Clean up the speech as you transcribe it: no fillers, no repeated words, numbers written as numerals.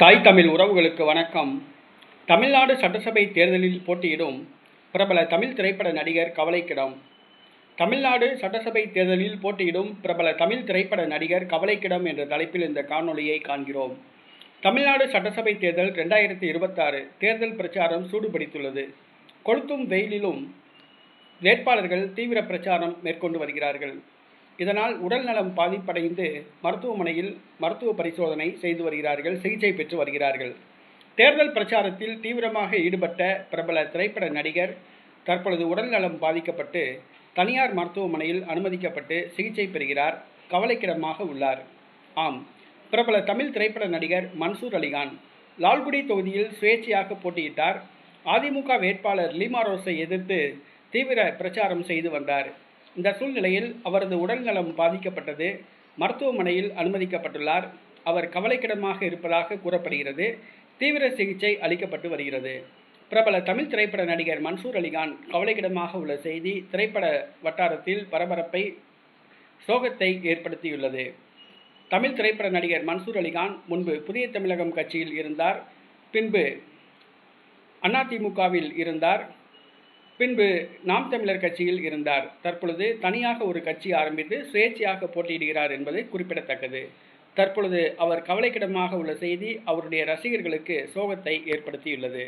தாய் தமிழ் உறவுகளுக்கு வணக்கம். தமிழ்நாடு சட்டசபை தேர்தலில் போட்டியிடும் பிரபல தமிழ் திரைப்பட நடிகர் கவலைக்கிடம். தமிழ்நாடு சட்டசபை தேர்தலில் போட்டியிடும் பிரபல தமிழ் திரைப்பட நடிகர் கவலைக்கிடம் என்ற தலைப்பில் இந்த காணொளியை காண்கிறோம். தமிழ்நாடு சட்டசபை தேர்தல் 2026 தேர்தல் பிரச்சாரம் சூடுபிடித்துள்ளது. கொளுத்தும் வெயிலிலும் வேட்பாளர்கள் தீவிர பிரச்சாரம் மேற்கொண்டு வருகிறார்கள். இதனால் உடல் நலம் பாதிப்படைந்து மருத்துவமனையில் மருத்துவ பரிசோதனை செய்து வருகிறார்கள், சிகிச்சை பெற்று வருகிறார்கள். தேர்தல் பிரச்சாரத்தில் தீவிரமாக ஈடுபட்ட பிரபல திரைப்பட நடிகர் தற்பொழுது உடல் நலம் பாதிக்கப்பட்டு தனியார் மருத்துவமனையில் அனுமதிக்கப்பட்டு சிகிச்சை பெறுகிறார், கவலைக்கிடமாக உள்ளார். ஆம், பிரபல தமிழ் திரைப்பட நடிகர் மன்சூர் அலிகான் லால்குடி தொகுதியில் சுயேட்சையாக போட்டியிட்டார். அதிமுக வேட்பாளர் லீமா ரோஸை எதிர்த்து தீவிர பிரச்சாரம் செய்து வந்தார். இந்த சூழ்நிலையில் அவரது உடல்நலம் பாதிக்கப்பட்டது. மருத்துவமனையில் அனுமதிக்கப்பட்டுள்ளார். அவர் கவலைக்கிடமாக இருப்பதாக கூறப்படுகிறது. தீவிர சிகிச்சை அளிக்கப்பட்டு வருகிறது. பிரபல தமிழ் திரைப்பட நடிகர் மன்சூர் அலிகான் கவலைக்கிடமாக உள்ள செய்தி திரைப்பட வட்டாரத்தில் பரபரப்பை, சோகத்தை ஏற்படுத்தியுள்ளது. தமிழ் திரைப்பட நடிகர் மன்சூர் அலிகான் முன்பு புதிய தமிழகம் கட்சியில் இருந்தார். பின்பு அதிமுகவில் இருந்தார். பின்பு நாம் தமிழர் கட்சியில் இருந்தார். தற்பொழுது தனியாக ஒரு கட்சி ஆரம்பித்து சுயேட்சையாக போட்டியிடுகிறார் என்பது குறிப்பிடத்தக்கது. தற்பொழுது அவர் கவலைக்கிடமாக உள்ள செய்தி அவருடைய ரசிகர்களுக்கு சோகத்தை ஏற்படுத்தியுள்ளது.